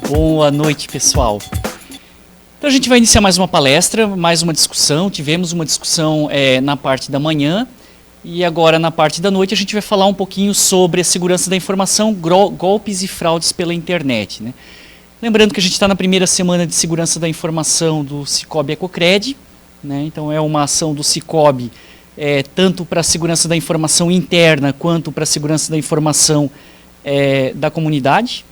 Boa noite, pessoal. Então a gente vai iniciar mais uma palestra, mais uma discussão. Tivemos uma discussão na parte da manhã e agora na parte da noite a gente vai falar um pouquinho sobre a segurança da informação, golpes e fraudes pela internet, né? Lembrando que a gente está na primeira semana de segurança da informação do Cicobi Ecocred, né? Então é uma ação do Cicobi tanto para a segurança da informação interna quanto para a segurança da informação da comunidade,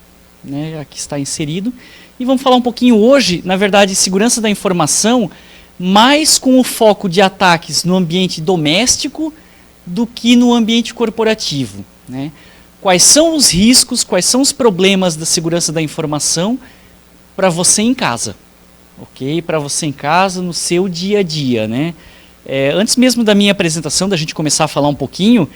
né? Aqui está inserido. E vamos falar um pouquinho hoje, na verdade, segurança da informação, mais com o foco de ataques no ambiente doméstico do que no ambiente corporativo, né? Quais são os riscos, quais são os problemas da segurança da informação para você em casa, ok? Para você em casa, no seu dia a dia, né? Antes mesmo da minha apresentação, da gente começar a falar um pouquinho,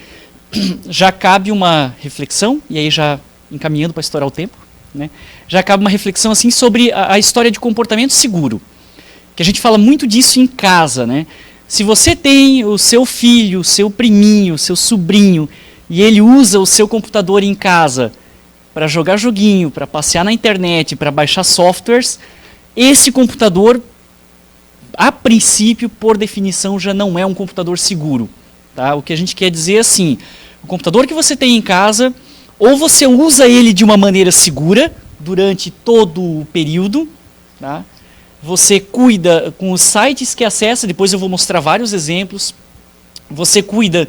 já cabe uma reflexão, e aí já encaminhando para estourar o tempo, né? Já cabe uma reflexão assim sobre a história de comportamento seguro, que a gente fala muito disso em casa, né? Se você tem o seu filho, o seu priminho, o seu sobrinho, e ele usa o seu computador em casa para jogar joguinho, para passear na internet, para baixar softwares, esse computador, a princípio, por definição, já não é um computador seguro, tá? O que a gente quer dizer é assim, o computador que você tem em casa, ou você usa ele de uma maneira segura durante todo o período, tá? Você cuida com os sites que acessa, depois eu vou mostrar vários exemplos, você cuida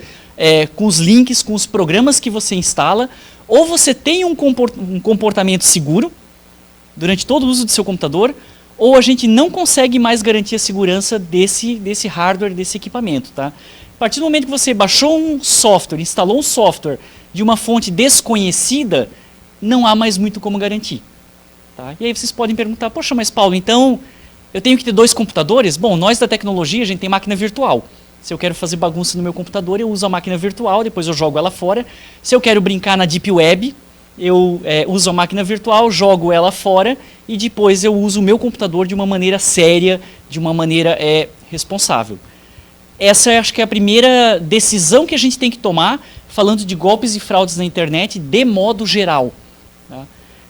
com os links, com os programas que você instala, ou você tem um comportamento seguro durante todo o uso do seu computador, ou a gente não consegue mais garantir a segurança desse hardware, desse equipamento, tá? A partir do momento que você baixou um software, instalou um software de uma fonte desconhecida, não há mais muito como garantir, tá? E aí vocês podem perguntar, poxa, mas Paulo, então eu tenho que ter 2 computadores? Bom, nós da tecnologia, a gente tem máquina virtual. Se eu quero fazer bagunça no meu computador, eu uso a máquina virtual, depois eu jogo ela fora. Se eu quero brincar na Deep Web, eu uso a máquina virtual, jogo ela fora e depois eu uso o meu computador de uma maneira séria, de uma maneira responsável. Essa acho que é a primeira decisão que a gente tem que tomar, falando de golpes e fraudes na internet de modo geral, tá?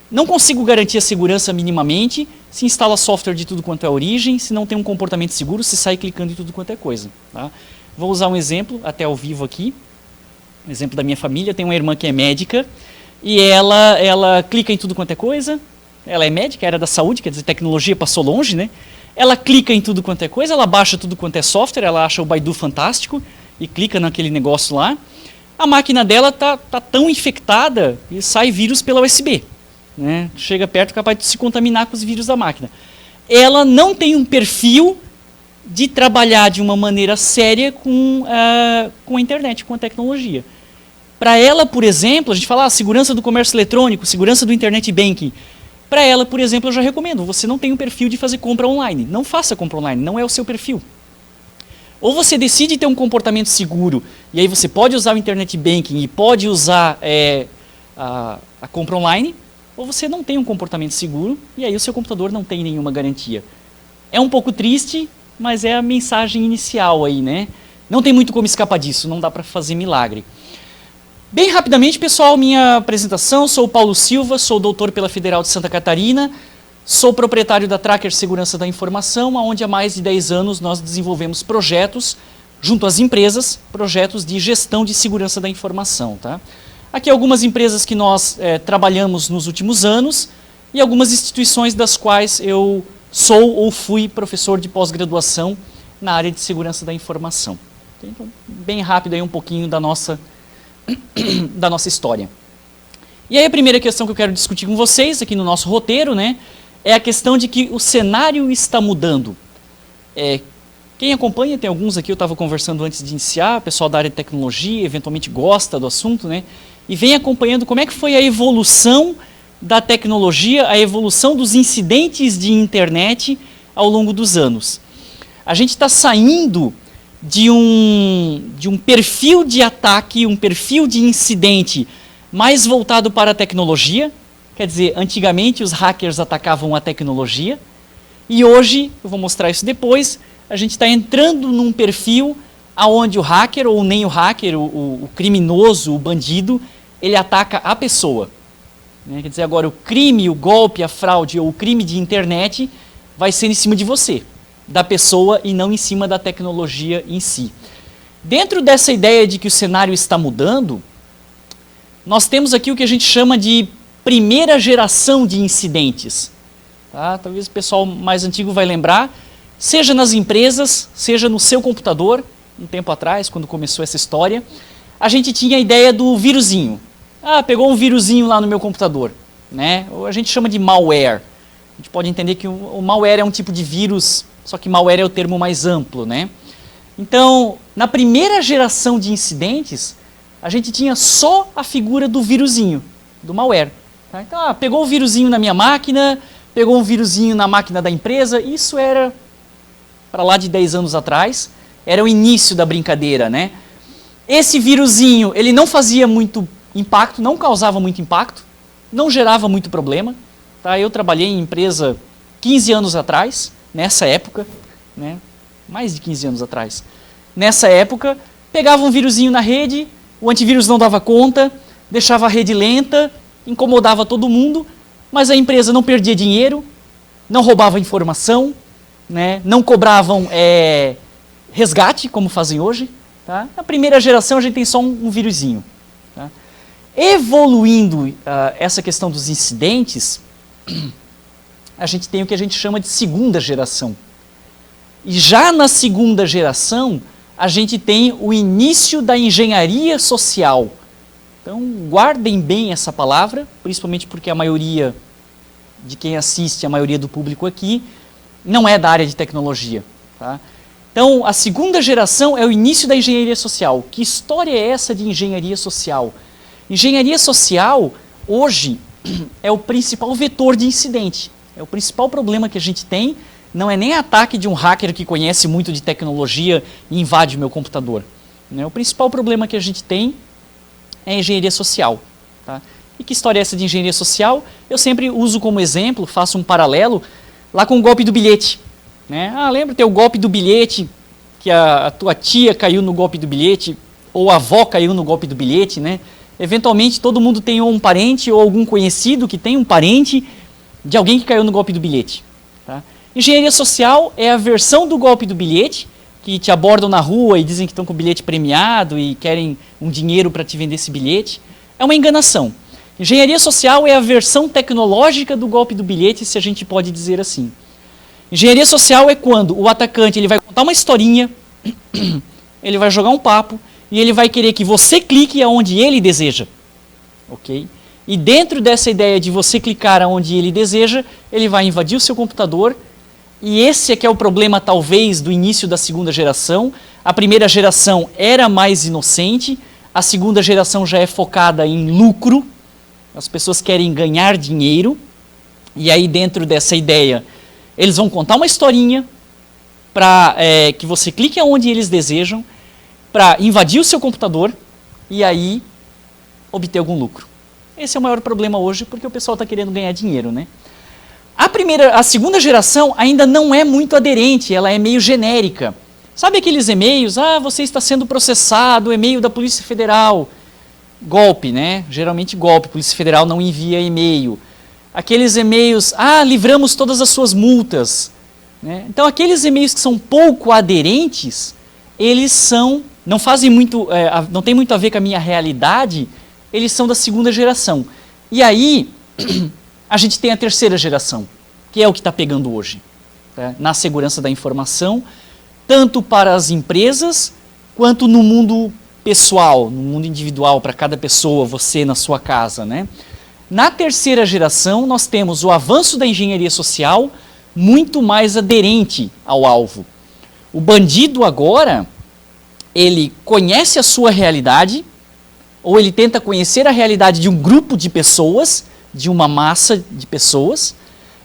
Não consigo garantir a segurança minimamente, se instala software de tudo quanto é origem, se não tem um comportamento seguro, se sai clicando em tudo quanto é coisa, tá? Vou usar um exemplo, até ao vivo aqui, um exemplo da minha família. Tem uma irmã que é médica, e ela clica em tudo quanto é coisa, ela é médica, era da saúde, quer dizer, tecnologia passou longe, né? Ela clica em tudo quanto é coisa, ela baixa tudo quanto é software, ela acha o Baidu fantástico, e clica naquele negócio lá. A máquina dela tá tão infectada, e sai vírus pela USB. Né? Chega perto, capaz de se contaminar com os vírus da máquina. Ela não tem um perfil de trabalhar de uma maneira séria com a internet, com a tecnologia. Para ela, por exemplo, a gente fala segurança do comércio eletrônico, segurança do internet banking. Para ela, por exemplo, eu já recomendo, você não tem um perfil de fazer compra online. Não faça compra online, não é o seu perfil. Ou você decide ter um comportamento seguro, e aí você pode usar o internet banking e pode usar a compra online, ou você não tem um comportamento seguro, e aí o seu computador não tem nenhuma garantia. É um pouco triste, mas é a mensagem inicial aí, né? Não tem muito como escapar disso, não dá para fazer milagre. Bem rapidamente, pessoal, minha apresentação, sou o Paulo Silva, sou doutor pela Federal de Santa Catarina, sou proprietário da Tracker Segurança da Informação, onde há mais de 10 anos nós desenvolvemos projetos, junto às empresas, projetos de gestão de segurança da informação, tá? Aqui algumas empresas que nós trabalhamos nos últimos anos e algumas instituições das quais eu sou ou fui professor de pós-graduação na área de segurança da informação. Então, bem rápido aí um pouquinho da nossa história. E aí a primeira questão que eu quero discutir com vocês aqui no nosso roteiro, né, é a questão de que o cenário está mudando. Quem acompanha, tem alguns aqui, eu estava conversando antes de iniciar, o pessoal da área de tecnologia, eventualmente gosta do assunto, né, e vem acompanhando como é que foi a evolução da tecnologia, a evolução dos incidentes de internet ao longo dos anos. A gente está saindo de um perfil de ataque, um perfil de incidente mais voltado para a tecnologia. Quer dizer, antigamente os hackers atacavam a tecnologia, e hoje, eu vou mostrar isso depois, a gente está entrando num perfil aonde o hacker, ou nem o hacker, o criminoso, o bandido, ele ataca a pessoa. Né? Quer dizer, agora o crime, o golpe, a fraude ou o crime de internet vai ser em cima de você, da pessoa e não em cima da tecnologia em si. Dentro dessa ideia de que o cenário está mudando, nós temos aqui o que a gente chama de primeira geração de incidentes. Tá? Talvez o pessoal mais antigo vai lembrar, seja nas empresas, seja no seu computador, um tempo atrás, quando começou essa história, a gente tinha a ideia do vírusinho. Ah, pegou um vírusinho lá no meu computador. Né? A gente chama de malware. A gente pode entender que o malware é um tipo de vírus, só que malware é o termo mais amplo. Né? Então, na primeira geração de incidentes, a gente tinha só a figura do vírusinho, do malware. Tá? Então, pegou o vírusinho na minha máquina, pegou um vírusinho na máquina da empresa, isso era, para lá de 10 anos atrás, era o início da brincadeira. Né? Esse vírusinho, ele não fazia muito impacto, não causava muito impacto, não gerava muito problema. Tá? Eu trabalhei em empresa 15 anos atrás, nessa época, né? Mais de 15 anos atrás. Nessa época, pegava um vírusinho na rede, o antivírus não dava conta, deixava a rede lenta, incomodava todo mundo, mas a empresa não perdia dinheiro, não roubava informação, né? Não cobravam resgate, como fazem hoje. Tá? Na primeira geração a gente tem só um vírusinho. Tá? Evoluindo essa questão dos incidentes, a gente tem o que a gente chama de segunda geração. E já na segunda geração, a gente tem o início da engenharia social. Então, guardem bem essa palavra, principalmente porque a maioria de quem assiste, a maioria do público aqui, não é da área de tecnologia. Tá? Então, a segunda geração é o início da engenharia social. Que história é essa de engenharia social? Engenharia social, hoje, é o principal vetor de incidente. É o principal problema que a gente tem. Não é nem ataque de um hacker que conhece muito de tecnologia e invade o meu computador. Né? O principal problema que a gente tem é a engenharia social. Tá? E que história é essa de engenharia social? Eu sempre uso como exemplo, faço um paralelo, lá com o golpe do bilhete. Né? Lembra ter o golpe do bilhete, que a tua tia caiu no golpe do bilhete, ou a avó caiu no golpe do bilhete, né? Eventualmente todo mundo tem um parente ou algum conhecido que tem um parente de alguém que caiu no golpe do bilhete. Tá? Engenharia social é a versão do golpe do bilhete, que te abordam na rua e dizem que estão com o bilhete premiado e querem um dinheiro para te vender esse bilhete. É uma enganação. Engenharia social é a versão tecnológica do golpe do bilhete, se a gente pode dizer assim. Engenharia social é quando o atacante ele vai contar uma historinha, ele vai jogar um papo e ele vai querer que você clique aonde ele deseja. Ok? E dentro dessa ideia de você clicar aonde ele deseja, ele vai invadir o seu computador. E esse é que é o problema, talvez, do início da segunda geração. A primeira geração era mais inocente, a segunda geração já é focada em lucro, as pessoas querem ganhar dinheiro, e aí dentro dessa ideia, eles vão contar uma historinha para que você clique aonde eles desejam, para invadir o seu computador e aí obter algum lucro. Esse é o maior problema hoje, porque o pessoal está querendo ganhar dinheiro, né? A segunda geração ainda não é muito aderente, ela é meio genérica. Sabe aqueles e-mails? Você está sendo processado, e-mail da Polícia Federal. Golpe, né? Geralmente golpe, Polícia Federal não envia e-mail. Aqueles e-mails, livramos todas as suas multas. Né? Então aqueles e-mails que são pouco aderentes, eles não fazem muito, não tem muito a ver com a minha realidade, eles são da segunda geração. E aí, a gente tem a terceira geração, que é o que está pegando hoje, tá? Na segurança da informação, tanto para as empresas, quanto no mundo pessoal, no mundo individual, para cada pessoa, você na sua casa. Né? Na terceira geração, nós temos o avanço da engenharia social muito mais aderente ao alvo. O bandido agora, ele conhece a sua realidade, ou ele tenta conhecer a realidade de um grupo de pessoas, de uma massa de pessoas,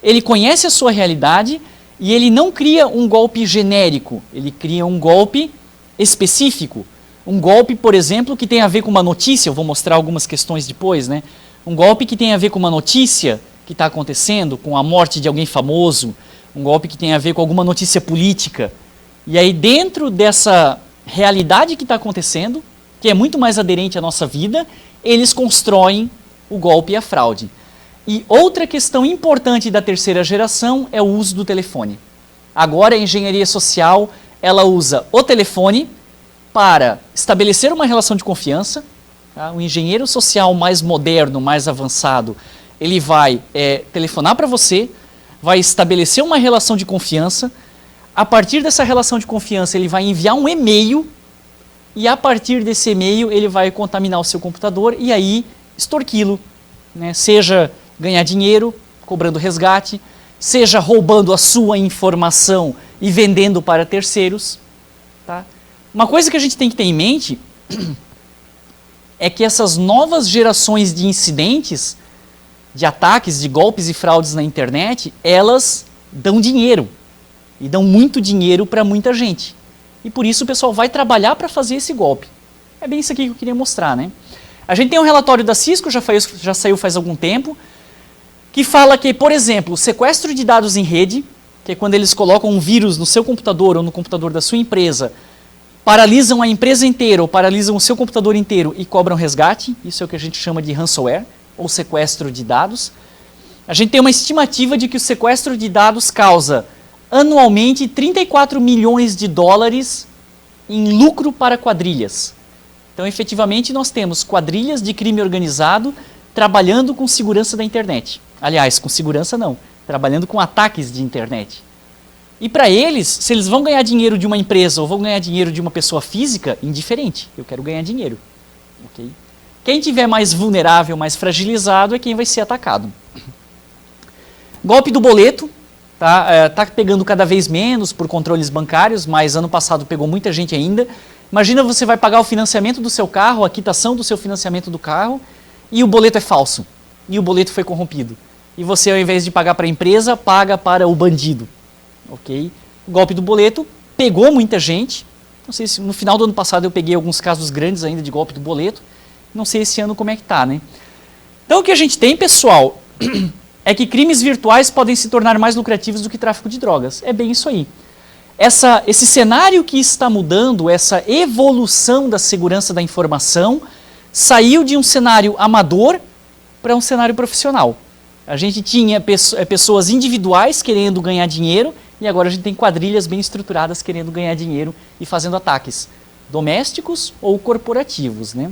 ele conhece a sua realidade e ele não cria um golpe genérico, ele cria um golpe específico. Um golpe, por exemplo, que tem a ver com uma notícia, eu vou mostrar algumas questões depois, né? Um golpe que tem a ver com uma notícia que está acontecendo, com a morte de alguém famoso, um golpe que tem a ver com alguma notícia política. E aí dentro dessa realidade que está acontecendo, que é muito mais aderente à nossa vida, eles constroem o golpe e a fraude. E outra questão importante da terceira geração é o uso do telefone. Agora a engenharia social, ela usa o telefone para estabelecer uma relação de confiança. Tá? O engenheiro social mais moderno, mais avançado, ele vai telefonar para você, vai estabelecer uma relação de confiança. A partir dessa relação de confiança, ele vai enviar um e-mail e a partir desse e-mail ele vai contaminar o seu computador e aí extorquí-lo, né? Seja ganhar dinheiro, cobrando resgate, seja roubando a sua informação e vendendo para terceiros. Tá? Uma coisa que a gente tem que ter em mente é que essas novas gerações de incidentes, de ataques, de golpes e fraudes na internet, elas dão dinheiro. E dão muito dinheiro para muita gente. E por isso o pessoal vai trabalhar para fazer esse golpe. É bem isso aqui que eu queria mostrar, né? A gente tem um relatório da Cisco, já saiu faz algum tempo, que fala que, por exemplo, o sequestro de dados em rede, que é quando eles colocam um vírus no seu computador ou no computador da sua empresa, paralisam a empresa inteira ou paralisam o seu computador inteiro e cobram resgate, isso é o que a gente chama de ransomware, ou sequestro de dados. A gente tem uma estimativa de que o sequestro de dados causa anualmente 34 milhões de dólares em lucro para quadrilhas. Então, efetivamente, nós temos quadrilhas de crime organizado trabalhando com segurança da internet. Aliás, com segurança não, trabalhando com ataques de internet. E para eles, se eles vão ganhar dinheiro de uma empresa ou vão ganhar dinheiro de uma pessoa física, indiferente, eu quero ganhar dinheiro. Okay? Quem tiver mais vulnerável, mais fragilizado é quem vai ser atacado. Golpe do boleto. Tá pegando cada vez menos por controles bancários, mas ano passado pegou muita gente ainda. Imagina você vai pagar o financiamento do seu carro, a quitação do seu financiamento do carro, e o boleto é falso, e o boleto foi corrompido. E você, ao invés de pagar para a empresa, paga para o bandido. Okay? O golpe do boleto pegou muita gente. Não sei se no final do ano passado eu peguei alguns casos grandes ainda de golpe do boleto. Não sei esse ano como é que tá, né? Então o que a gente tem, pessoal, é que crimes virtuais podem se tornar mais lucrativos do que tráfico de drogas. É bem isso aí. Esse cenário que está mudando, essa evolução da segurança da informação, saiu de um cenário amador para um cenário profissional. A gente tinha pessoas individuais querendo ganhar dinheiro e agora a gente tem quadrilhas bem estruturadas querendo ganhar dinheiro e fazendo ataques domésticos ou corporativos, né?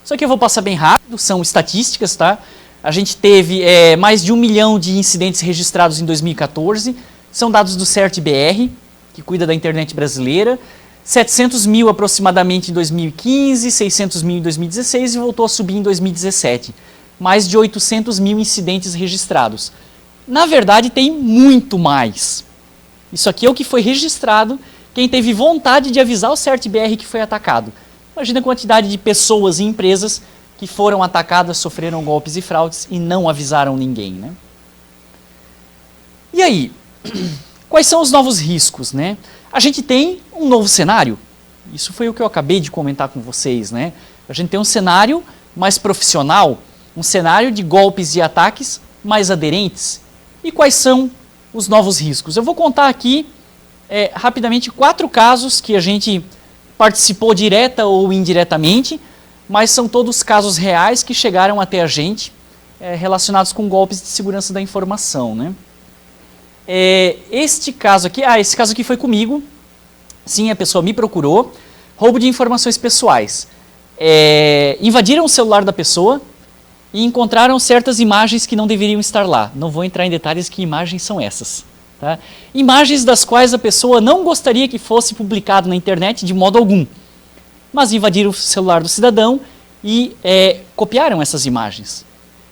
Isso aqui eu vou passar bem rápido, são estatísticas, tá? A gente teve mais de 1 milhão de incidentes registrados em 2014, são dados do CERT-BR, que cuida da internet brasileira, 700 mil aproximadamente em 2015, 600 mil em 2016 e voltou a subir em 2017. Mais de 800 mil incidentes registrados. Na verdade, tem muito mais. Isso aqui é o que foi registrado, quem teve vontade de avisar o CERT-BR que foi atacado. Imagina a quantidade de pessoas e empresas que foram atacadas, sofreram golpes e fraudes e não avisaram ninguém, né? E aí, quais são os novos riscos, né? A gente tem um novo cenário, isso foi o que eu acabei de comentar com vocês, né? A gente tem um cenário mais profissional, um cenário de golpes e ataques mais aderentes. E quais são os novos riscos? Eu vou contar aqui, rapidamente, 4 casos que a gente participou direta ou indiretamente, mas são todos casos reais que chegaram até a gente, relacionados com golpes de segurança da informação, né? Esse caso aqui foi comigo, sim, a pessoa me procurou, roubo de informações pessoais. Invadiram o celular da pessoa e encontraram certas imagens que não deveriam estar lá. Não vou entrar em detalhes que imagens são essas. Tá? Imagens das quais a pessoa não gostaria que fosse publicado na internet de modo algum. Mas invadiram o celular do cidadão e copiaram essas imagens.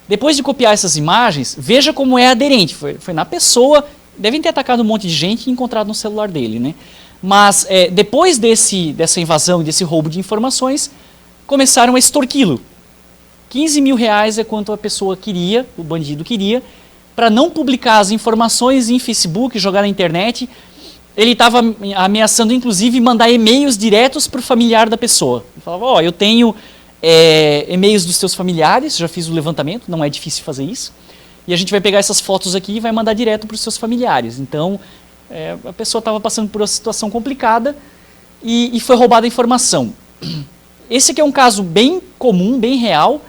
Depois de copiar essas imagens, veja como é aderente. Foi na pessoa, devem ter atacado um monte de gente e encontrado no celular dele, né? Mas depois dessa invasão e desse roubo de informações, começaram a extorquí-lo. 15 mil reais é quanto a pessoa queria, o bandido queria, para não publicar as informações em Facebook, jogar na internet. Ele estava ameaçando, inclusive, mandar e-mails diretos para o familiar da pessoa. Ele falava, eu tenho e-mails dos teus familiares, já fiz o levantamento, não é difícil fazer isso, e a gente vai pegar essas fotos aqui e vai mandar direto para os seus familiares. Então, a pessoa estava passando por uma situação complicada e foi roubada a informação. Esse aqui é um caso bem comum, bem real.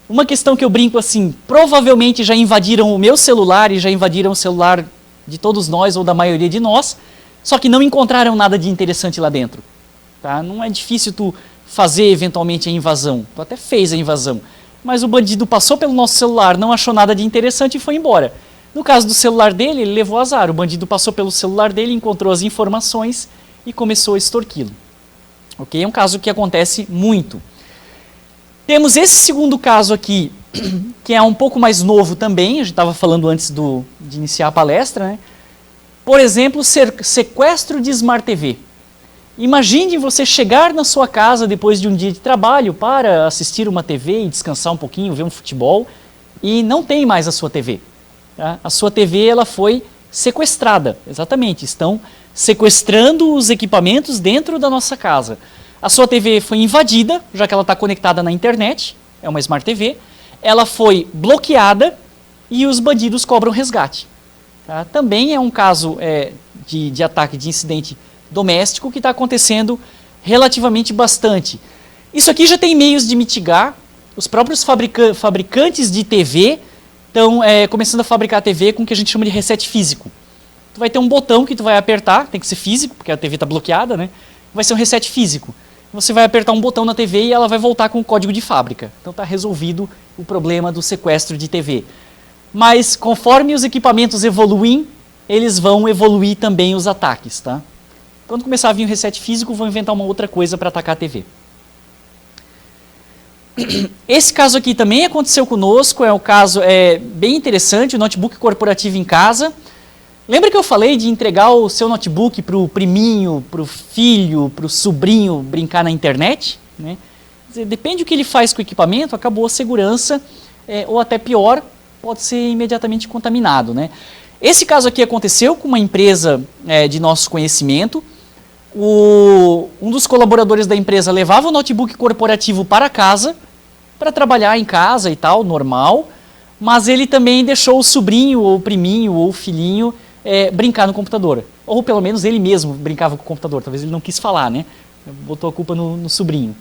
Uma questão que eu brinco assim, provavelmente já invadiram o meu celular e já invadiram o celular de todos nós ou da maioria de nós, só que não encontraram nada de interessante lá dentro. Tá? Não é difícil tu fazer eventualmente a invasão, tu até fez a invasão, mas o bandido passou pelo nosso celular, não achou nada de interessante e foi embora. No caso do celular dele, ele levou azar, o bandido passou pelo celular dele, encontrou as informações e começou a extorquí-lo. Ok? É um caso que acontece muito. Temos esse segundo caso aqui, que é um pouco mais novo também, a gente estava falando antes de iniciar a palestra, né? Por exemplo, sequestro de Smart TV. Imagine você chegar na sua casa depois de um dia de trabalho para assistir uma TV e descansar um pouquinho, ver um futebol, e não tem mais a sua TV. Tá? A sua TV ela foi sequestrada, exatamente, estão sequestrando os equipamentos dentro da nossa casa. A sua TV foi invadida, já que ela está conectada na internet, é uma Smart TV, ela foi bloqueada e os bandidos cobram resgate. Tá? Também é um caso de ataque, de incidente doméstico que está acontecendo relativamente bastante. Isso aqui já tem meios de mitigar, os próprios fabricantes de TV estão começando a fabricar TV com o que a gente chama de reset físico. Tu vai ter um botão que tu vai apertar, tem que ser físico, porque a TV está bloqueada, né? Vai ser um reset físico. Você vai apertar um botão na TV e ela vai voltar com o código de fábrica. Então está resolvido o problema do sequestro de TV. Mas conforme os equipamentos evoluem, eles vão evoluir também os ataques, tá? Quando começar a vir o reset físico, vão inventar uma outra coisa para atacar a TV. Esse caso aqui também aconteceu conosco, é um caso bem interessante, o notebook corporativo em casa. Lembra que eu falei de entregar o seu notebook para o priminho, para o filho, para o sobrinho brincar na internet? Né? Quer dizer, depende do que ele faz com o equipamento, acabou a segurança, ou até pior, pode ser imediatamente contaminado. Né? Esse caso aqui aconteceu com uma empresa de nosso conhecimento. Um dos colaboradores da empresa levava o notebook corporativo para casa, para trabalhar em casa e tal, normal, mas ele também deixou o sobrinho, ou o priminho, ou o filhinho brincar no computador. Ou pelo menos ele mesmo brincava com o computador, talvez ele não quis falar, né? Botou a culpa no sobrinho.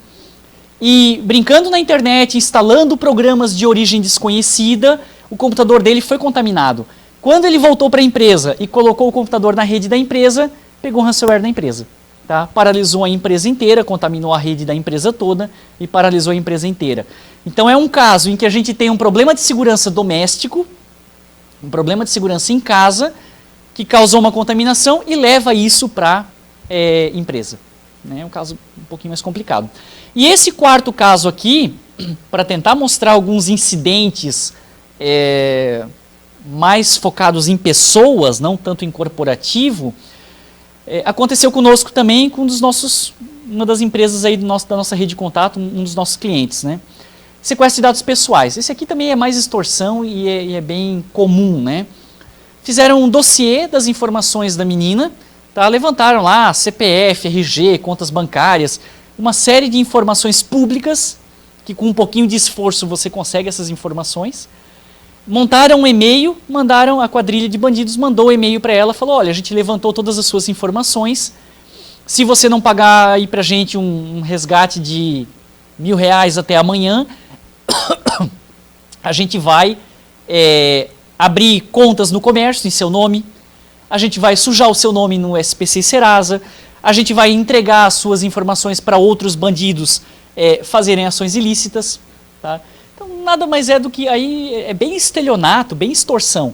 E brincando na internet, instalando programas de origem desconhecida, o computador dele foi contaminado. Quando ele voltou para a empresa e colocou o computador na rede da empresa, pegou ransomware da empresa. Tá? Paralisou a empresa inteira, contaminou a rede da empresa toda e paralisou a empresa inteira. Então é um caso em que a gente tem um problema de segurança doméstico, um problema de segurança em casa, que causou uma contaminação e leva isso para a empresa. É um caso um pouquinho mais complicado. E esse quarto caso aqui, para tentar mostrar alguns incidentes mais focados em pessoas, não tanto em corporativo, aconteceu conosco também com uma das empresas aí da nossa rede de contato, um dos nossos clientes. Né? Sequestro de dados pessoais. Esse aqui também é mais extorsão e é bem comum. Né? Fizeram um dossiê das informações da menina, tá? Levantaram lá CPF, RG, contas bancárias, uma série de informações públicas, que com um pouquinho de esforço você consegue essas informações. Montaram um e-mail, mandaram, a quadrilha de bandidos mandou o e-mail para ela, falou, olha, a gente levantou todas as suas informações, se você não pagar aí pra gente um resgate de R$1.000 até amanhã, a gente vai abrir contas no comércio em seu nome, a gente vai sujar o seu nome no SPC e Serasa, a gente vai entregar as suas informações para outros bandidos fazerem ações ilícitas, tá? Então, nada mais é do que aí é bem estelionato, bem extorsão.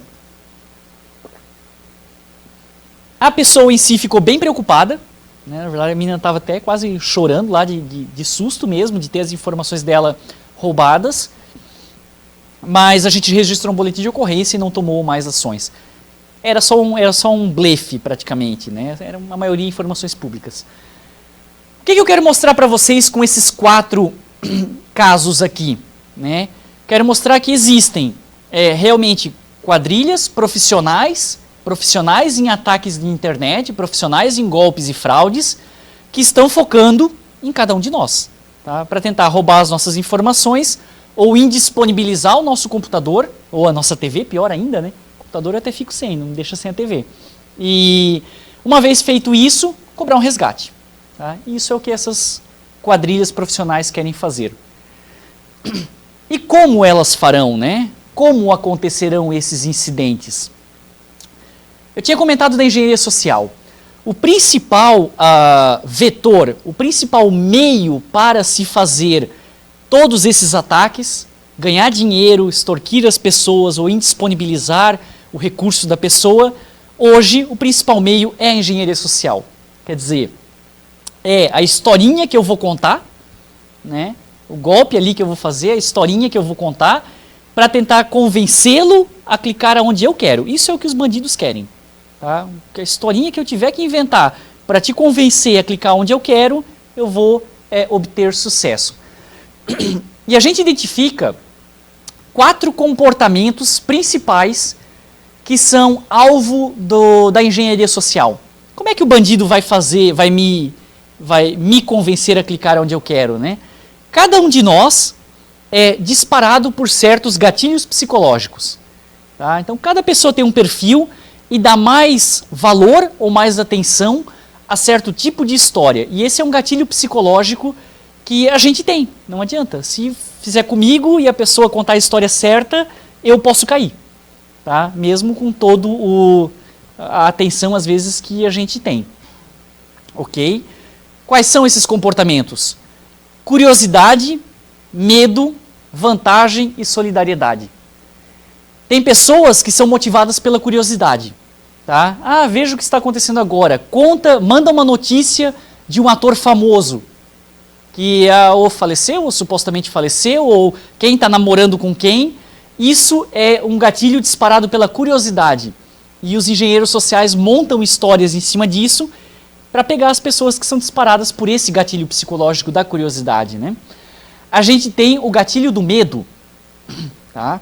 A pessoa em si ficou bem preocupada, né? Na verdade a menina estava até quase chorando lá de susto mesmo, de ter as informações dela roubadas, mas a gente registrou um boletim de ocorrência e não tomou mais ações. Era só um blefe praticamente, né? Era uma maioria informações públicas. O que eu quero mostrar para vocês com esses 4 casos aqui? Né? Quero mostrar que existem realmente quadrilhas profissionais em ataques de internet, profissionais em golpes e fraudes, que estão focando em cada um de nós, tá? Para tentar roubar as nossas informações ou indisponibilizar o nosso computador, ou a nossa TV, pior ainda, né? O computador eu até fico sem, não me deixa sem a TV. E uma vez feito isso, cobrar um resgate. Tá? Isso é o que essas quadrilhas profissionais querem fazer. E como elas farão, né? Como acontecerão esses incidentes? Eu tinha comentado da engenharia social. O principal vetor, o principal meio para se fazer todos esses ataques, ganhar dinheiro, extorquir as pessoas ou indisponibilizar o recurso da pessoa, hoje o principal meio é a engenharia social. Quer dizer, é a historinha que eu vou contar, né? O golpe ali que eu vou fazer, a historinha que eu vou contar, para tentar convencê-lo a clicar aonde eu quero. Isso é o que os bandidos querem. Tá? A historinha que eu tiver que inventar para te convencer a clicar onde eu quero, eu vou obter sucesso. E a gente identifica 4 comportamentos principais que são alvo da engenharia social. Como é que o bandido vai fazer, vai me convencer a clicar onde eu quero, né? Cada um de nós é disparado por certos gatilhos psicológicos. Tá? Então, cada pessoa tem um perfil e dá mais valor ou mais atenção a certo tipo de história. E esse é um gatilho psicológico que a gente tem, não adianta. Se fizer comigo e a pessoa contar a história certa, eu posso cair. Tá? Mesmo com todo a atenção, às vezes, que a gente tem. Ok? Quais são esses comportamentos? Curiosidade, medo, vantagem e solidariedade. Tem pessoas que são motivadas pela curiosidade. Tá? Ah, veja o que está acontecendo agora. Manda uma notícia de um ator famoso que ou faleceu, ou supostamente faleceu, ou quem está namorando com quem. Isso é um gatilho disparado pela curiosidade. E os engenheiros sociais montam histórias em cima disso para pegar as pessoas que são disparadas por esse gatilho psicológico da curiosidade, né? A gente tem o gatilho do medo. Tá?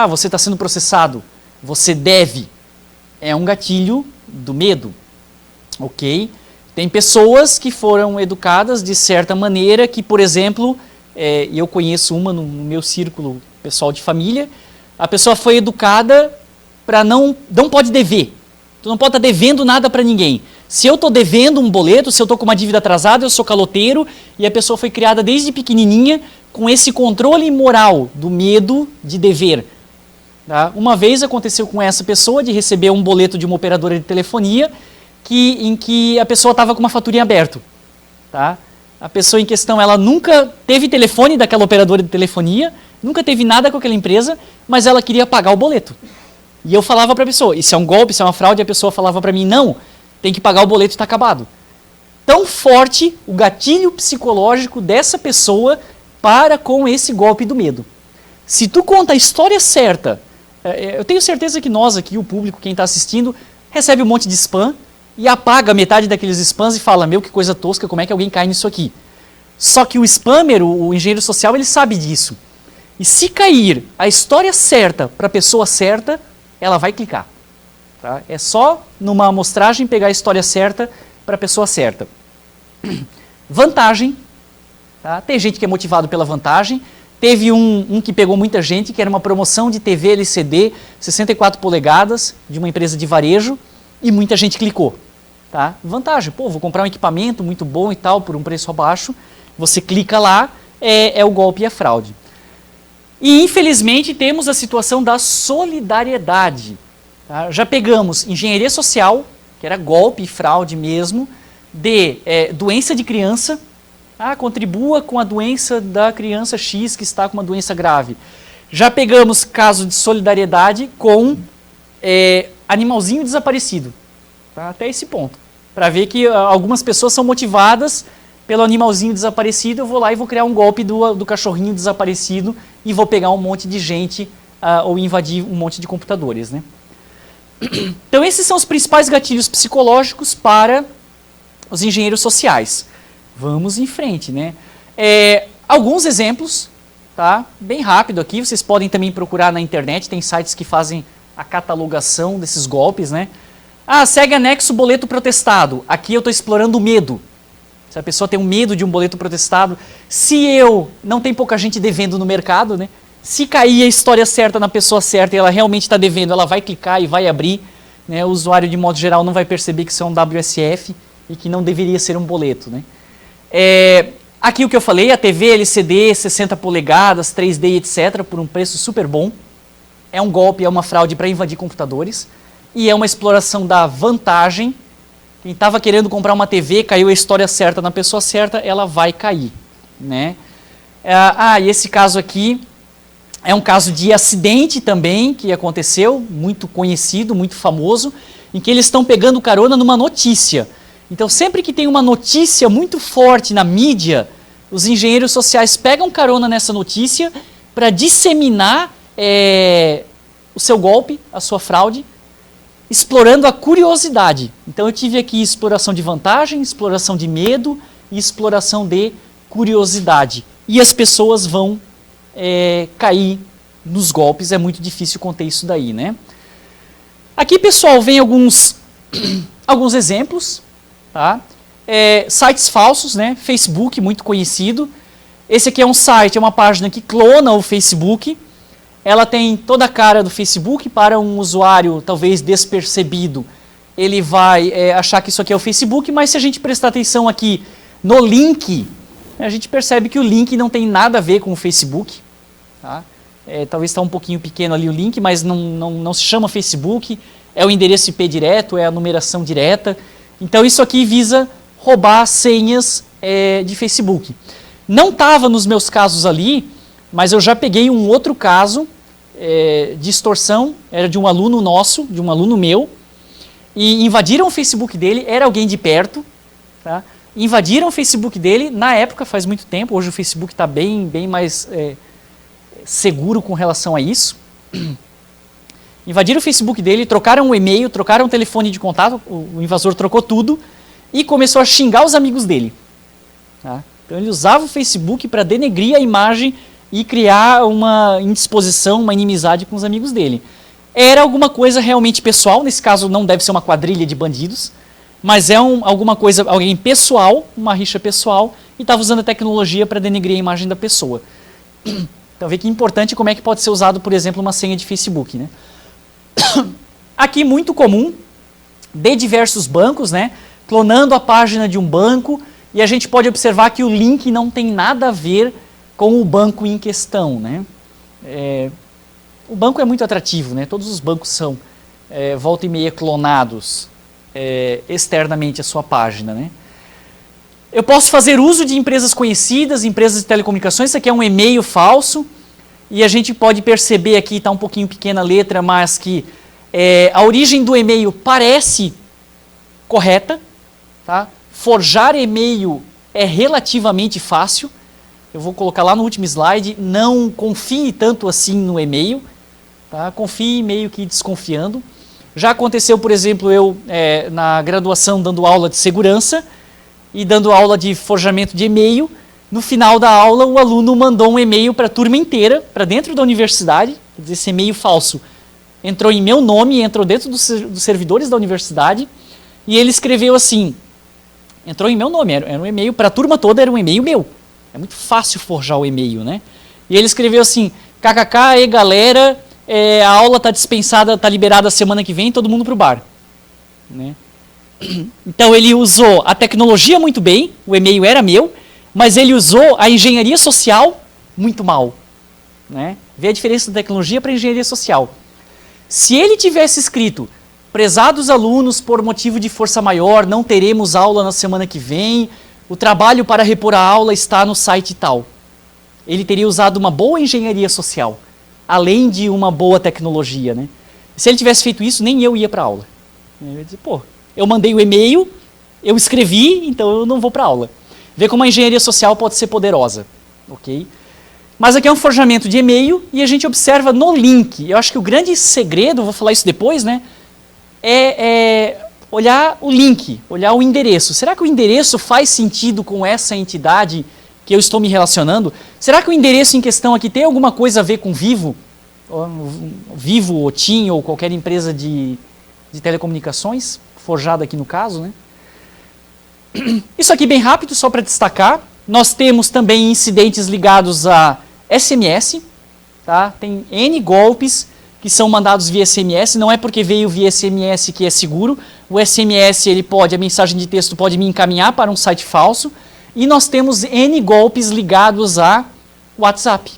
Você está sendo processado, você deve. É um gatilho do medo. Ok? Tem pessoas que foram educadas de certa maneira que, por exemplo, eu conheço uma no meu círculo pessoal de família, a pessoa foi educada para não pode dever. Tu não pode estar devendo nada para ninguém. Se eu estou devendo um boleto, se eu estou com uma dívida atrasada, eu sou caloteiro, e a pessoa foi criada desde pequenininha com esse controle moral do medo de dever. Tá? Uma vez aconteceu com essa pessoa de receber um boleto de uma operadora de telefonia em que a pessoa estava com uma fatura em aberto. Tá? A pessoa em questão, ela nunca teve telefone daquela operadora de telefonia, nunca teve nada com aquela empresa, mas ela queria pagar o boleto. E eu falava para a pessoa, isso é um golpe, isso é uma fraude, e a pessoa falava para mim, não, tem que pagar o boleto, está acabado. Tão forte o gatilho psicológico dessa pessoa para com esse golpe do medo. Se tu conta a história certa, eu tenho certeza que nós aqui, o público, quem está assistindo, recebe um monte de spam e apaga metade daqueles spams e fala, meu, que coisa tosca, como é que alguém cai nisso aqui? Só que o spammer, o engenheiro social, ele sabe disso. E se cair a história certa para a pessoa certa, ela vai clicar. Tá? É só numa amostragem pegar a história certa para a pessoa certa. Vantagem. Tá? Tem gente que é motivado pela vantagem. Teve um que pegou muita gente, que era uma promoção de TV LCD 64 polegadas de uma empresa de varejo e muita gente clicou. Tá? Vantagem. Pô, vou comprar um equipamento muito bom e tal por um preço abaixo. Você clica lá, é o golpe e a fraude. E infelizmente temos a situação da solidariedade. Tá? Já pegamos engenharia social, que era golpe e fraude mesmo, de doença de criança, contribua com a doença da criança X que está com uma doença grave. Já pegamos caso de solidariedade com animalzinho desaparecido. Tá? Até esse ponto. Para ver que algumas pessoas são motivadas pelo animalzinho desaparecido, eu vou lá e vou criar um golpe do cachorrinho desaparecido e vou pegar um monte de gente ou invadir um monte de computadores. Né? Então esses são os principais gatilhos psicológicos para os engenheiros sociais. Vamos em frente. Né? Alguns exemplos, tá? Bem rápido aqui, vocês podem também procurar na internet, tem sites que fazem a catalogação desses golpes. Né? Segue anexo boleto protestado. Aqui eu estou explorando o medo. Se a pessoa tem um medo de um boleto protestado, não tem pouca gente devendo no mercado, né? Se cair a história certa na pessoa certa e ela realmente está devendo, ela vai clicar e vai abrir, né? O usuário de modo geral não vai perceber que isso é um WSF e que não deveria ser um boleto, né? Aqui o que eu falei, a TV LCD, 60 polegadas, 3D, etc., por um preço super bom. É um golpe, é uma fraude para invadir computadores e é uma exploração da vantagem. Quem estava querendo comprar uma TV, caiu a história certa na pessoa certa, ela vai cair, né? E esse caso aqui é um caso de acidente também que aconteceu, muito conhecido, muito famoso, em que eles estão pegando carona numa notícia. Então, sempre que tem uma notícia muito forte na mídia, os engenheiros sociais pegam carona nessa notícia para disseminar o seu golpe, a sua fraude, explorando a curiosidade. Então, eu tive aqui exploração de vantagem, exploração de medo e exploração de curiosidade. E as pessoas vão cair nos golpes, é muito difícil conter isso daí, né? Aqui, pessoal, vem alguns exemplos, tá? Sites falsos, né? Facebook, muito conhecido. Esse aqui é um site, é uma página que clona o Facebook. Ela tem toda a cara do Facebook. Para um usuário, talvez despercebido, ele vai achar que isso aqui é o Facebook, mas se a gente prestar atenção aqui no link, a gente percebe que o link não tem nada a ver com o Facebook. Tá? Talvez está um pouquinho pequeno ali o link, mas não se chama Facebook, é o endereço IP direto, é a numeração direta. Então isso aqui visa roubar senhas de Facebook. Não estava nos meus casos ali, mas eu já peguei um outro caso de extorsão, era de um aluno nosso, de um aluno meu, e invadiram o Facebook dele, era alguém de perto, tá? Invadiram o Facebook dele, na época, faz muito tempo, hoje o Facebook está bem mais seguro com relação a isso. Invadiram o Facebook dele, trocaram o e-mail, trocaram o telefone de contato, o invasor trocou tudo e começou a xingar os amigos dele. Tá? Então ele usava o Facebook para denegrir a imagem e criar uma indisposição, uma inimizade com os amigos dele. Era alguma coisa realmente pessoal, nesse caso não deve ser uma quadrilha de bandidos, mas é alguma coisa, alguém pessoal, uma rixa pessoal, e estava usando a tecnologia para denegrir a imagem da pessoa. Então vê que importante como é que pode ser usado, por exemplo, uma senha de Facebook, né? Aqui muito comum, de diversos bancos, né? Clonando a página de um banco, e a gente pode observar que o link não tem nada a ver com o banco em questão, né? O banco é muito atrativo, né? Todos os bancos são volta e meia clonados externamente a sua página, né? Eu posso fazer uso de empresas conhecidas, empresas de telecomunicações. Isso aqui é um e-mail falso, e a gente pode perceber aqui, está um pouquinho pequena a letra, mas que a origem do e-mail parece correta, tá? Forjar e-mail é relativamente fácil. Eu vou colocar lá no último slide, não confie tanto assim no e-mail, tá? Confie meio que desconfiando. Já aconteceu, por exemplo, eu na graduação dando aula de segurança e dando aula de forjamento de e-mail. No final da aula, o aluno mandou um e-mail para a turma inteira, para dentro da universidade, quer dizer, esse e-mail falso entrou em meu nome, entrou dentro dos servidores da universidade, e ele escreveu assim, entrou em meu nome, era um e-mail para a turma toda, era um e-mail meu. É muito fácil forjar o e-mail, né? E ele escreveu assim, kkk, galera, a aula está dispensada, está liberada a semana que vem, todo mundo para o bar. Né? Então ele usou a tecnologia muito bem, o e-mail era meu, mas ele usou a engenharia social muito mal. Né? Vê a diferença da tecnologia para a engenharia social. Se ele tivesse escrito, prezados alunos, por motivo de força maior, não teremos aula na semana que vem, o trabalho para repor a aula está no site tal. Ele teria usado uma boa engenharia social, além de uma boa tecnologia. Né? Se ele tivesse feito isso, nem eu ia para a aula. Eu ia dizer, pô, eu mandei o e-mail, eu escrevi, então eu não vou para a aula. Vê como a engenharia social pode ser poderosa. Okay? Mas aqui é um forjamento de e-mail e a gente observa no link. Eu acho que o grande segredo, vou falar isso depois, né, é olhar o link, olhar o endereço. Será que o endereço faz sentido com essa entidade que eu estou me relacionando? Será que o endereço em questão aqui tem alguma coisa a ver com Vivo? Vivo, ou TIM, ou qualquer empresa de telecomunicações, forjada aqui no caso, né? Isso aqui bem rápido, só para destacar. Nós temos também incidentes ligados a SMS, tá? Tem N golpes que são mandados via SMS, não é porque veio via SMS que é seguro, O SMS, a mensagem de texto pode me encaminhar para um site falso. E nós temos N golpes ligados a WhatsApp.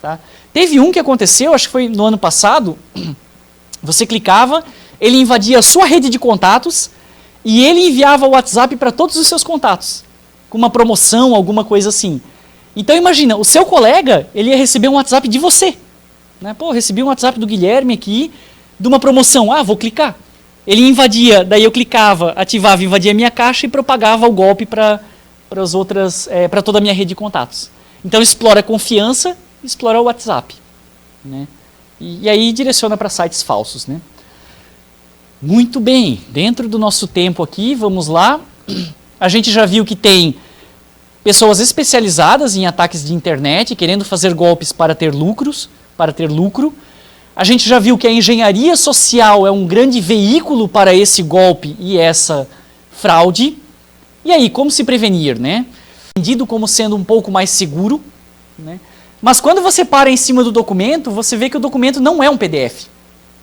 Tá? Teve um que aconteceu, acho que foi no ano passado, você clicava, ele invadia a sua rede de contatos e ele enviava o WhatsApp para todos os seus contatos, com uma promoção, alguma coisa assim. Então imagina, o seu colega, ele ia receber um WhatsApp de você. Né? Pô, recebi um WhatsApp do Guilherme aqui, de uma promoção, vou clicar. Ele invadia, daí eu clicava, ativava, invadia a minha caixa e propagava o golpe para as outras, para toda a minha rede de contatos. Então explora a confiança, explora o WhatsApp. Né? E aí direciona para sites falsos. Né? Muito bem, dentro do nosso tempo aqui, vamos lá. A gente já viu que tem pessoas especializadas em ataques de internet, querendo fazer golpes para ter lucros, para ter lucro. A gente já viu que a engenharia social é um grande veículo para esse golpe e essa fraude. E aí, como se prevenir, né? Entendido como sendo um pouco mais seguro, né? Mas quando você para em cima do documento, você vê que o documento não é um PDF.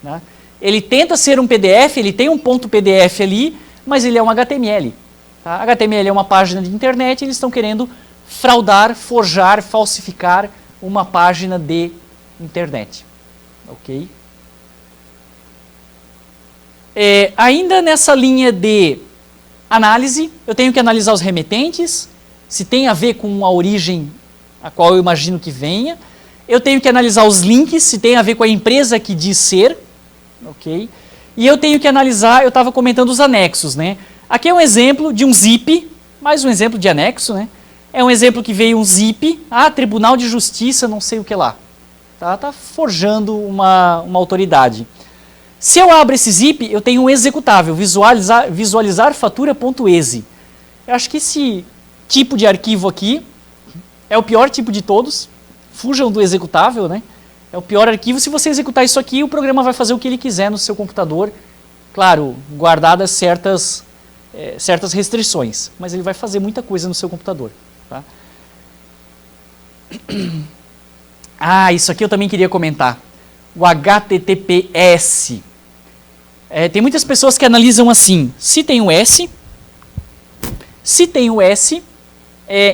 Né? Ele tenta ser um PDF, ele tem um ponto PDF ali, mas ele é um HTML. Tá? HTML é uma página de internet, eles estão querendo fraudar, forjar, falsificar uma página de internet. Ok? Ainda nessa linha de análise, eu tenho que analisar os remetentes, se tem a ver com a origem a qual eu imagino que venha. Eu tenho que analisar os links, se tem a ver com a empresa que diz ser. Ok? E eu tenho que analisar, eu estava comentando os anexos. Né? Aqui é um exemplo de um zip, mais um exemplo de anexo. Né? É um exemplo que veio um zip, Tribunal de Justiça, não sei o que lá. Tá forjando uma autoridade. Se eu abro esse zip, eu tenho um executável, visualizar fatura.exe. Eu acho que esse tipo de arquivo aqui é o pior tipo de todos. Fujam do executável, né? É o pior arquivo. Se você executar isso aqui, o programa vai fazer o que ele quiser no seu computador. Claro, guardadas certas restrições. Mas ele vai fazer muita coisa no seu computador. Tá? Isso aqui eu também queria comentar. O HTTPS. Tem muitas pessoas que analisam assim, se tem o S,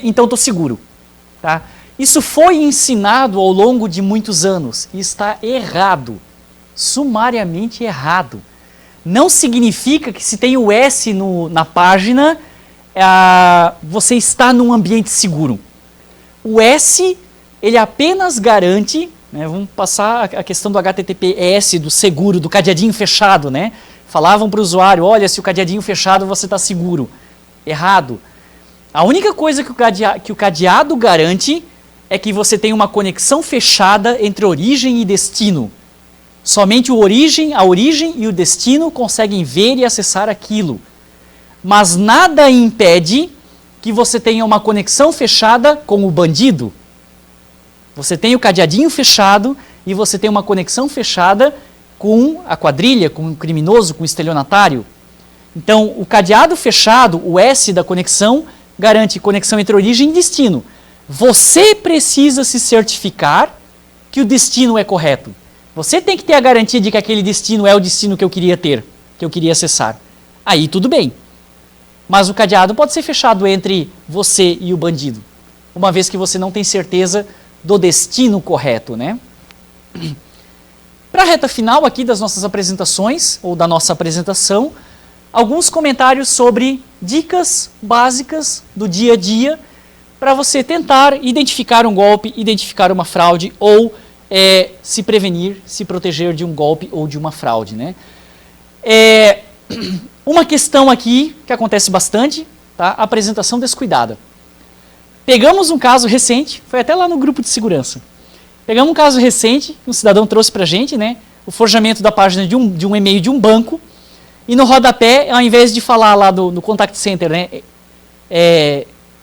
então estou seguro. Tá? Isso foi ensinado ao longo de muitos anos e está errado, sumariamente errado. Não significa que se tem o S na página, você está num ambiente seguro. O S, ele apenas garante, né, vamos passar a questão do HTTPS, do seguro, do cadeadinho fechado. Né? Falavam para o usuário, olha, se o cadeadinho fechado você está seguro. Errado. A única coisa que o cadeado garante é que você tem uma conexão fechada entre origem e destino. Somente a origem e o destino conseguem ver e acessar aquilo. Mas nada impede que você tenha uma conexão fechada com o bandido. Você tem o cadeadinho fechado e você tem uma conexão fechada com a quadrilha, com o criminoso, com o estelionatário. Então, o cadeado fechado, o S da conexão, garante conexão entre origem e destino. Você precisa se certificar que o destino é correto. Você tem que ter a garantia de que aquele destino é o destino que eu queria ter, que eu queria acessar. Aí tudo bem. Mas o cadeado pode ser fechado entre você e o bandido, uma vez que você não tem certeza do destino correto, né? Para a reta final aqui das nossas apresentações, ou da nossa apresentação, alguns comentários sobre dicas básicas do dia a dia para você tentar identificar um golpe, identificar uma fraude ou se prevenir, se proteger de um golpe ou de uma fraude, né? Uma questão aqui que acontece bastante, tá? Apresentação descuidada. Pegamos um caso recente, foi até lá no grupo de segurança. Pegamos um caso recente, que um cidadão trouxe para a gente, né? O forjamento da página de um e-mail de um banco. E no rodapé, ao invés de falar lá no contact center, né?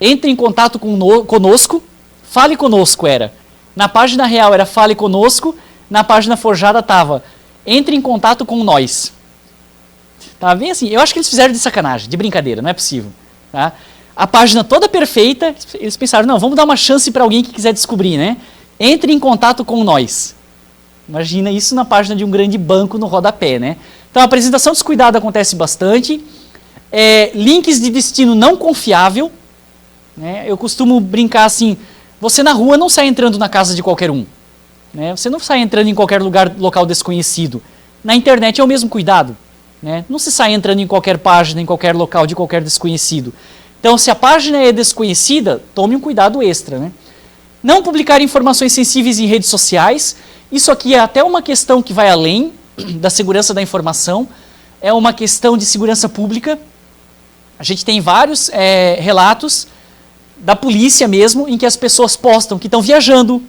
Entre em contato conosco, fale conosco era. Na página real era fale conosco, na página forjada estava entre em contato com nós. Tá bem assim, eu acho que eles fizeram de sacanagem, de brincadeira, não é possível. Tá? A página toda perfeita, eles pensaram, não, vamos dar uma chance para alguém que quiser descobrir, né? Entre em contato com nós. Imagina isso na página de um grande banco no rodapé, né? Então, a apresentação descuidada acontece bastante. Links de destino não confiável. Né? Eu costumo brincar assim, você na rua não sai entrando na casa de qualquer um. Né? Você não sai entrando em qualquer local desconhecido. Na internet é o mesmo cuidado. Né? Não se sai entrando em qualquer página, em qualquer local de qualquer desconhecido. Então, se a página é desconhecida, tome um cuidado extra. Né? Não publicar informações sensíveis em redes sociais. Isso aqui é até uma questão que vai além da segurança da informação. É uma questão de segurança pública. A gente tem vários relatos da polícia mesmo, em que as pessoas postam que estão viajando,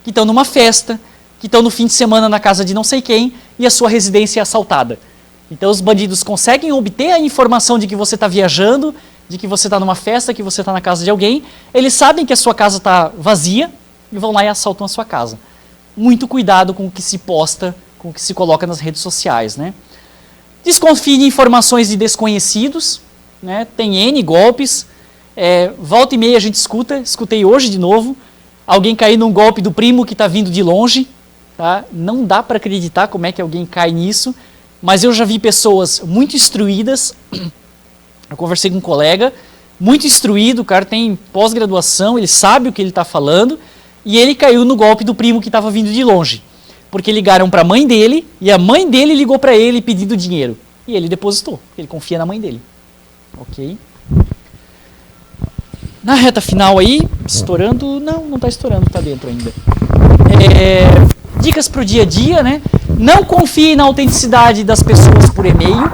que estão numa festa, que estão no fim de semana na casa de não sei quem, e a sua residência é assaltada. Então os bandidos conseguem obter a informação de que você está viajando, de que você está numa festa, que você está na casa de alguém, eles sabem que a sua casa está vazia, e vão lá e assaltam a sua casa. Muito cuidado com o que se posta, com o que se coloca nas redes sociais. Né? Desconfie de informações de desconhecidos, né? Tem N golpes, volta e meia a gente escutei hoje de novo, alguém cair num golpe do primo que está vindo de longe, tá? Não dá para acreditar como é que alguém cai nisso, mas eu já vi pessoas muito instruídas, eu conversei com um colega, muito instruído, o cara tem pós-graduação, ele sabe o que ele está falando, e ele caiu no golpe do primo que estava vindo de longe, porque ligaram para a mãe dele, e a mãe dele ligou para ele pedindo dinheiro, e ele depositou, ele confia na mãe dele. Ok? Na reta final aí, estourando, não está estourando, está dentro ainda. Dicas para o dia a dia, né? Não confie na autenticidade das pessoas por e-mail.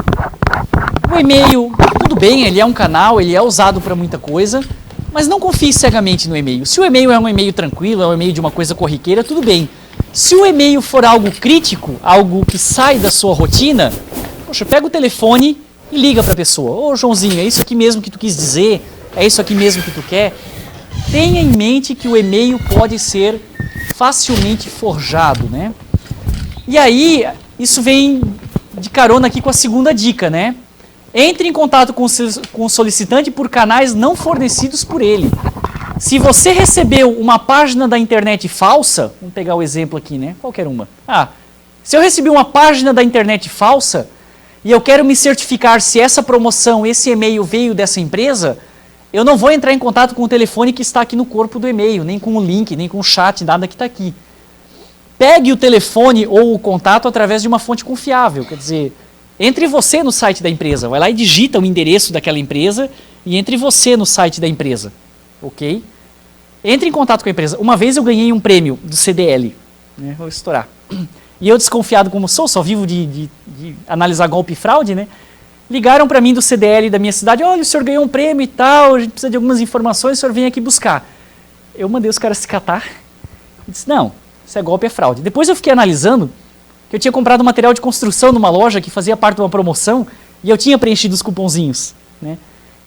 O e-mail, tudo bem, ele é um canal, ele é usado para muita coisa, mas não confie cegamente no e-mail. Se o e-mail é um e-mail tranquilo, é um e-mail de uma coisa corriqueira, tudo bem. Se o e-mail for algo crítico, algo que sai da sua rotina, poxa, pega o telefone e liga para a pessoa. Ô Joãozinho, é isso aqui mesmo que tu quis dizer? É isso aqui mesmo que tu quer? Tenha em mente que o e-mail pode ser facilmente forjado, né? E aí, isso vem de carona aqui com a segunda dica, né? Entre em contato com o solicitante por canais não fornecidos por ele. Se você recebeu uma página da internet falsa, vamos pegar o exemplo aqui, né? Qualquer uma. Se eu recebi uma página da internet falsa e eu quero me certificar se essa promoção, esse e-mail veio dessa empresa, eu não vou entrar em contato com o telefone que está aqui no corpo do e-mail, nem com o link, nem com o chat, nada que está aqui. Pegue o telefone ou o contato através de uma fonte confiável, quer dizer, entre você no site da empresa, vai lá e digita o endereço daquela empresa e entre você no site da empresa, ok? Entre em contato com a empresa. Uma vez eu ganhei um prêmio do CDL, né? Vou estourar. E eu, desconfiado como só vivo de analisar golpe e fraude, né? Ligaram para mim do CDL da minha cidade, olha, o senhor ganhou um prêmio e tal, a gente precisa de algumas informações, o senhor vem aqui buscar. Eu mandei os caras se catar e disse, não, isso é golpe, é fraude. Depois eu fiquei analisando que eu tinha comprado material de construção numa loja que fazia parte de uma promoção e eu tinha preenchido os cupomzinhos. Né?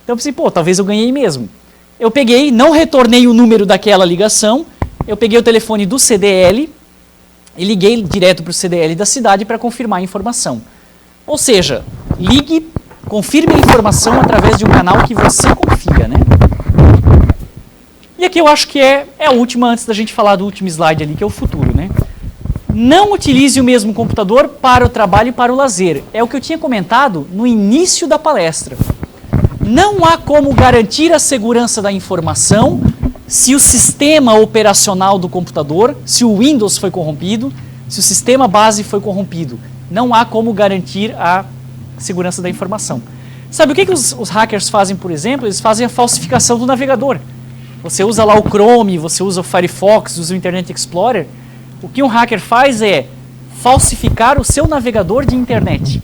Então eu pensei, talvez eu ganhei mesmo. Eu peguei, não retornei o número daquela ligação, eu peguei o telefone do CDL e liguei direto para o CDL da cidade para confirmar a informação. Ou seja, ligue, confirme a informação através de um canal que você confia, né? E aqui eu acho que é a última, antes da gente falar do último slide ali, que é o futuro, né? Não utilize o mesmo computador para o trabalho e para o lazer. É o que eu tinha comentado no início da palestra. Não há como garantir a segurança da informação se o sistema operacional do computador, se o Windows foi corrompido, se o sistema base foi corrompido. Não há como garantir a segurança da informação. Sabe o que os hackers fazem, por exemplo? Eles fazem a falsificação do navegador. Você usa lá o Chrome, você usa o Firefox, usa o Internet Explorer. O que um hacker faz é falsificar o seu navegador de internet.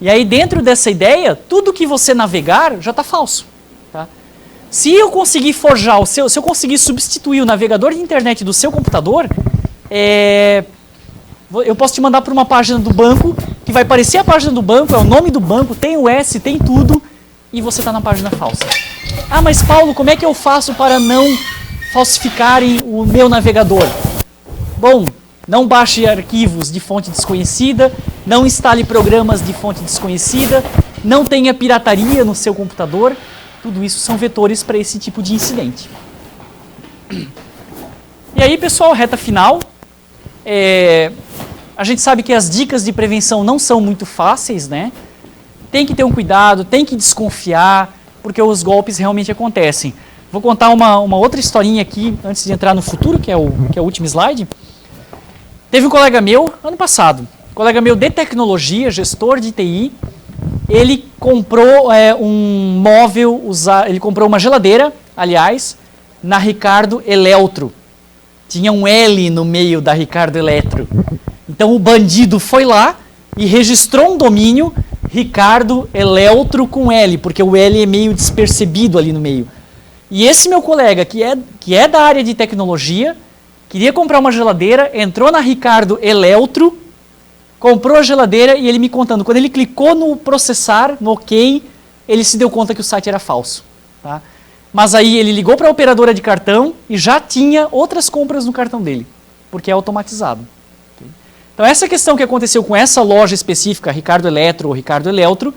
E aí dentro dessa ideia, tudo que você navegar já está falso. Tá? Se eu conseguir forjar, se eu conseguir substituir o navegador de internet do seu computador, eu posso te mandar para uma página do banco, que vai parecer a página do banco, é o nome do banco, tem o S, tem tudo, e você está na página falsa. Ah, mas Paulo, como é que eu faço para não falsificarem o meu navegador? Bom, não baixe arquivos de fonte desconhecida, não instale programas de fonte desconhecida, não tenha pirataria no seu computador, tudo isso são vetores para esse tipo de incidente. E aí, pessoal, reta final. A gente sabe que as dicas de prevenção não são muito fáceis, né? Tem que ter um cuidado, tem que desconfiar, porque os golpes realmente acontecem. Vou contar uma outra historinha aqui, antes de entrar no futuro, que é o último slide. Teve um colega meu, ano passado, colega meu de tecnologia, gestor de TI, ele comprou um móvel, ele comprou uma geladeira, aliás, na Ricardo Eleutro. Tinha um L no meio da Ricardo Eletro. Então o bandido foi lá e registrou um domínio Ricardo Eleutro com L, porque o L é meio despercebido ali no meio. E esse meu colega, que é da área de tecnologia, queria comprar uma geladeira, entrou na Ricardo Eleutro, comprou a geladeira e ele me contando, quando ele clicou no processar, no OK, ele se deu conta que o site era falso. Tá? Mas aí ele ligou para a operadora de cartão e já tinha outras compras no cartão dele, porque é automatizado. Então essa questão que aconteceu com essa loja específica, Ricardo Eletro ou Ricardo Eleutro,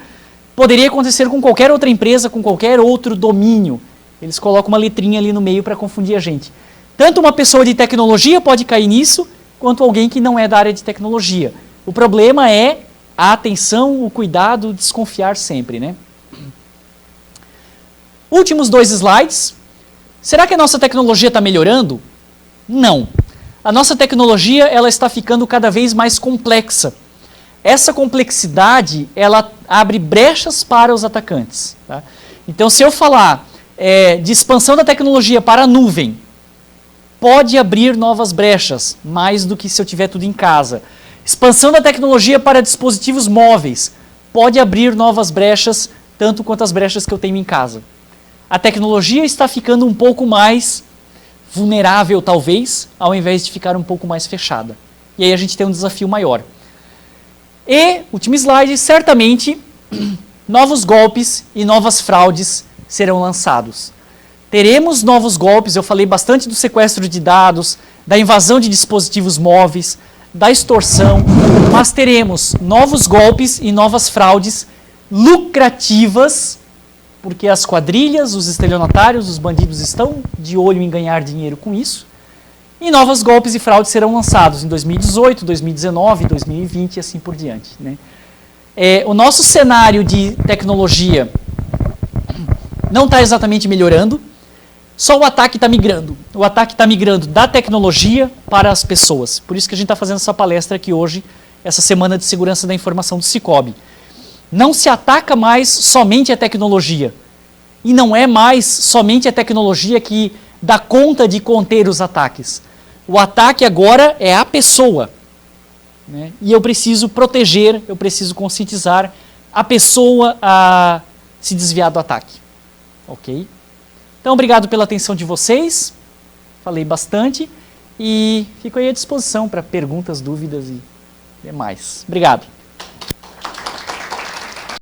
poderia acontecer com qualquer outra empresa, com qualquer outro domínio. Eles colocam uma letrinha ali no meio para confundir a gente. Tanto uma pessoa de tecnologia pode cair nisso, quanto alguém que não é da área de tecnologia. O problema é a atenção, o cuidado, desconfiar sempre, né? Últimos 2 slides. Será que a nossa tecnologia está melhorando? Não. A nossa tecnologia ela está ficando cada vez mais complexa. Essa complexidade ela abre brechas para os atacantes. Tá? Então, se eu falar de expansão da tecnologia para a nuvem, pode abrir novas brechas, mais do que se eu tiver tudo em casa. Expansão da tecnologia para dispositivos móveis, pode abrir novas brechas, tanto quanto as brechas que eu tenho em casa. A tecnologia está ficando um pouco mais vulnerável, talvez, ao invés de ficar um pouco mais fechada. E aí a gente tem um desafio maior. E, último slide, certamente, novos golpes e novas fraudes serão lançados. Teremos novos golpes, eu falei bastante do sequestro de dados, da invasão de dispositivos móveis, da extorsão, mas teremos novos golpes e novas fraudes lucrativas, porque as quadrilhas, os estelionatários, os bandidos estão de olho em ganhar dinheiro com isso, e novos golpes e fraudes serão lançados em 2018, 2019, 2020 e assim por diante. Né? O nosso cenário de tecnologia não está exatamente melhorando, só o ataque está migrando. O ataque está migrando da tecnologia para as pessoas. Por isso que a gente está fazendo essa palestra aqui hoje, essa semana de segurança da informação do Cicobi. Não se ataca mais somente a tecnologia. E não é mais somente a tecnologia que dá conta de conter os ataques. O ataque agora é a pessoa. Né? E eu preciso proteger, eu preciso conscientizar a pessoa a se desviar do ataque. Ok? Então, obrigado pela atenção de vocês. Falei bastante. E fico aí à disposição para perguntas, dúvidas e demais. Obrigado.